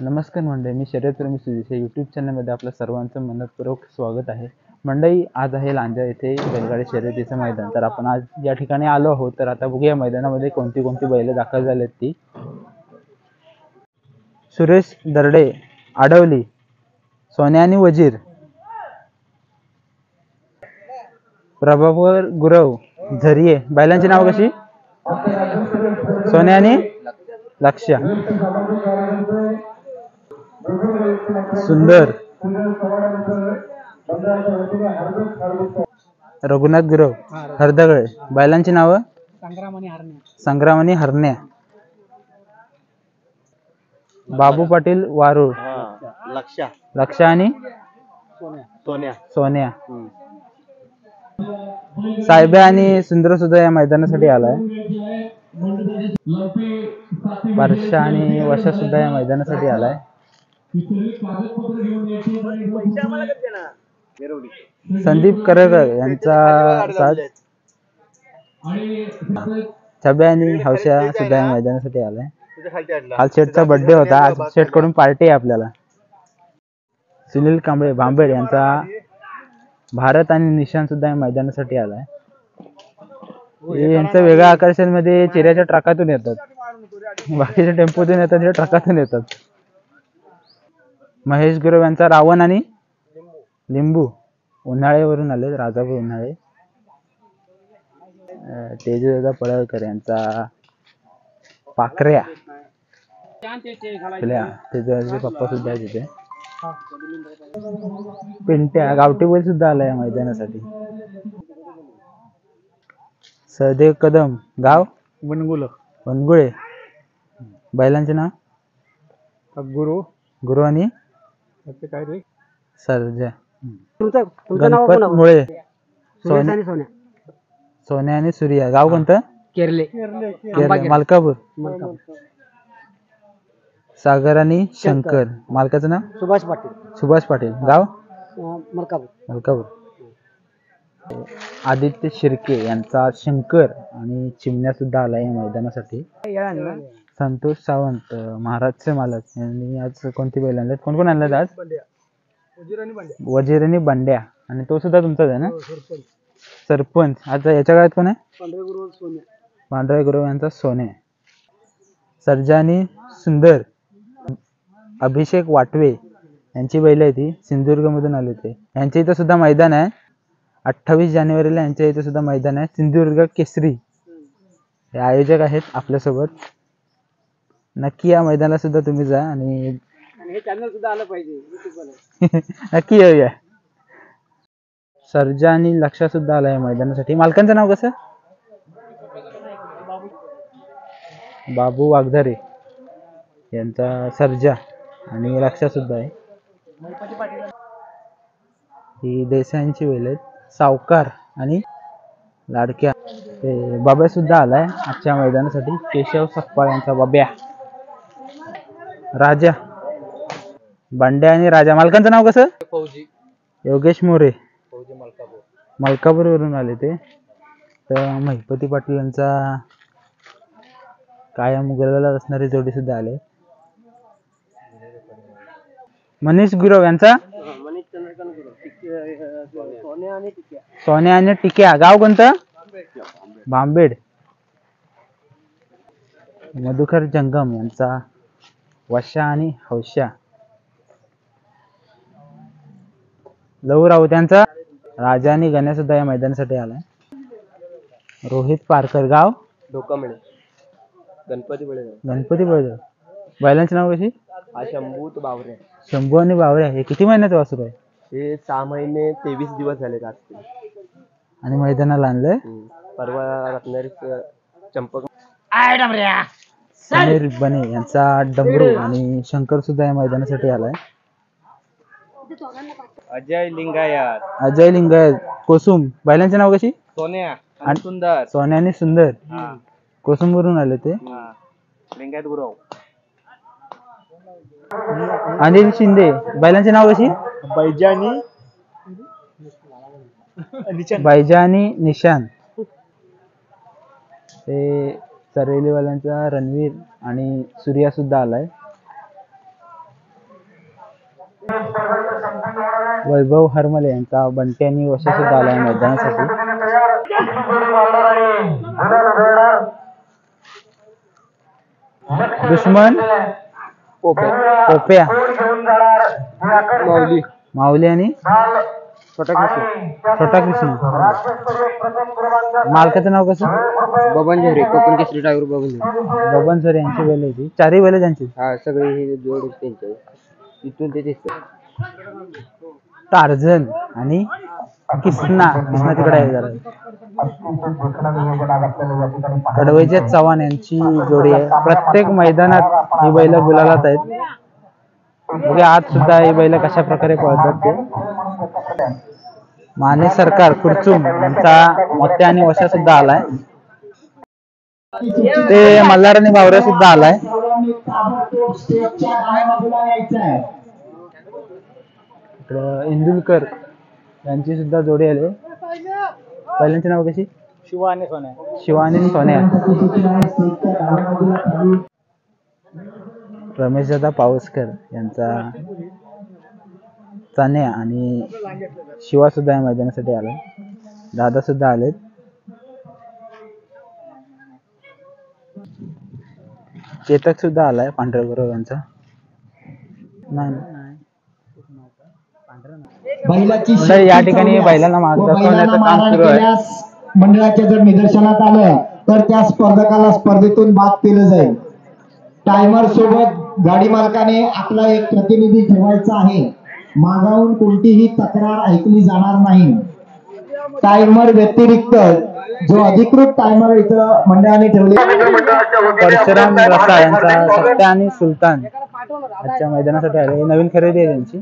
नमस्कार मंडळी, मी शर्यतप्रेमी सुदेश या यूट्यूब चॅनलमध्ये आपलं सर्वांचं मनपूर्वक स्वागत आहे. मंडळी, आज आहे लांजा येथे बैलगाडी शर्यतीचं मैदान. तर आपण आज या ठिकाणी आलो आहोत. तर आता बघूया मैदानामध्ये कोणती कोणती बैल दाखल झालेत ती. सुरेश दर्डे, आडवली, सोन्या आणि वजीर, प्रभावर गुरव, झरिये. बैलांची नाव कशी? सोन्या आणि लक्ष्या, सुंदर, रघुनाथ गुरव, हरदगळे. बैलांची नाव? संग्राम आणि हरण्या, बाबू पाटील वारुळ, लक्ष्या आणि सोन्या. साहेब्या आणि सुंदर सुद्धा या मैदानासाठी आलाय. वर्षा आणि वशा सुद्धा या मैदानासाठी आलाय. संदीप करकर यांचा साथ, छब्या आणि हौशा सुद्धा या मैदानासाठी आलाय. आज शेठचा बर्थडे होता. आज शेठ कडून पार्टी आहे आपल्याला. सुनील कांबळे भांबेड यांचा भारत आणि निशान सुद्धा या मैदानासाठी आलाय. यांचं वेगळं आकर्षण मध्ये चिऱ्याच्या ट्रकातून येतात, बाकीच्या टेम्पोतून येतात, हे ट्रकातून येतात. महेश गुरव यांचा रावण आणि लिंबू उन्हाळेवरून आले, राजापूर उन्हाळे. तेजदादा पळळकर यांचा पाखऱ्या, तेजदाचे पप्पा सुद्धा आहे तिथे. पिंट्या गावठी बैल सुद्धा आलाय या मैदानासाठी. सहदेव कदम, गाव वनगुळे. बैलांचे नाव? गुरु आणि सर्जा. गणपत मुळे, सोन्या आणि सूर्या. गाव कोणतं? केरले, मालकापूर. सागर आणि शंकर. मालकाचं नाव? सुभाष पाटील. गाव? मलकापूर. आदित्य शिर्के यांचा शंकर आणि चिमण्या सुद्धा आला या मैदानासाठी. संतोष सावंत, महाराजचे मालक, यांनी आज कोणती बैल आणल्यात? कोण कोण आणल्यात आज? वजीर आणि बंड्या. आणि तो सुद्धा तुमचाच आहे ना? सरपंच. आता याच्या काळात कोण आहे? पांढरा गुरव यांचा सोन्या. सर्जा आणि सुंदर. अभिषेक वाटवे यांची बैल आहे, ती सिंधुदुर्ग मधून आले ते. यांच्या इथं सुद्धा मैदान आहे. 28 जानेवारीला यांच्या इथे सुद्धा मैदान आहे. सिंधुदुर्ग केसरी हे आयोजक आहेत आपल्यासोबत. नक्की या मैदानाला सुद्धा तुम्ही जा आणि हे चॅनल सुद्धा आलं पाहिजे. नक्की येऊया. सर्जा आणि लक्ष्या सुद्धा आला या मैदानासाठी. मालकांचं नाव कसं? बाबू वाघधारे यांचा सर्जा आणि लक्ष्या सुद्धा आहे. ही देसाईंची बैल आहेत. सावकार आणि लाडक्या. ते बाब्या सुद्धा आलाय आजच्या मैदानासाठी. केशव सकपाळ यांचा बाब्या. राजा, बंड्या आणि राजा. मालकांचं नाव कसं? योगेश मोरे, मलकापूर वरून आले ते. तर महिपती पाटील यांचा कायम गुलाला असणारी जोडी सुद्धा आले. मनीष गुरव यांचा सोन्या आणि टिक्या. गाव कोणतं? भांबेड. मधुकर जंगम यांचा वशा आणि हौशा. लहू राऊत यांचा राजा आणि गण्या सुद्धा या मैदानासाठी आलाय. रोहित पारकर. गाव गणपती बळेगाव. बैलांची नाव कशी? शंभू आणि बावऱ्या. हे किती महिन्याचं वासरू आहे? हे 6 महिने 23 दिवस झाले आज. आणि मैदानाला आणलंय. परवा रत्नागिरी चंपक. समीर बने यांचा डमरू आणि शंकर सुद्धा या मैदानासाठी आलाय. अजय लिंगायत कोसुम. बैलांचे नाव कशी? सोन्या आणि सुंदर. सोन्या आणि सुंदर कोसुम वरून आले ते. लिंगायत गुरव. अनिल शिंदे. बैलांचे नाव कशी? बैजा आणि निशान. ते चरेलीवाल्यांचा रणवीर आणि सूर्या सुद्धा आलाय. वैभव हरमले यांचा बंटी आणि वशा सुद्धा आलाय मैदानासाठी. दुश्मन पोप्या माऊली आणि छोटा कृष्ण. मालकाचं नाव कसं? बबन झरे, कोकण केसरी ड्रायव्हर बबन झरे. बबन सर यांची बैल आहे ती. चारही बैल त्यांची. हा, सगळे हे जोड त्यांचे. इथून ते दिसतं. टार्झन आणि किसना तिकडे आहे जरा. कडवईचे चव्हाण यांची जोडी आहे. प्रत्येक मैदानात ही बैल गुलालात आहेत. बघूया आज सुद्धा ही बैल कशा प्रकारे पळतात ते. माने सरकार कुरचूम यांचा मोत्या आणि वशा सुद्धा आलाय. ते मल्हार आणि बावऱ्या सुद्धा आलाय. इंदुलकर यांची सुद्धा जोडी आली. पहिल्यांची नाव कशी? शिवा आणि सोन्या. रमेश दादा पावसकर यांचा चान्या आणि शिवा सुद्धा या मैदानासाठी आलाय. दादा सुद्धा आलेत. चेतक सुद्धा आलाय पांढरगुरव यांचा. या ठिकाणी बैलांना मार्ग दाखवण्याचं काम सुरू आहे. मंडळाच्या जर निदर्शनात आलं तर त्या स्पर्धकाला स्पर्धेतून बाद केलं जाईल. टायमर सोबत गाडी मालकाने आपला एक प्रतिनिधी ठेवायचा आहे. मागाहून कोणतीही तक्रार ऐकली जाणार नाही. टायमर व्यतिरिक्त जो अधिकृत टायमर इथं मंडळाने ठेवले. परशुराम रसा यांचा सत्या आणि सुलतान आजच्या मैदानासाठी आले. नवीन खरेदी आहे त्यांची.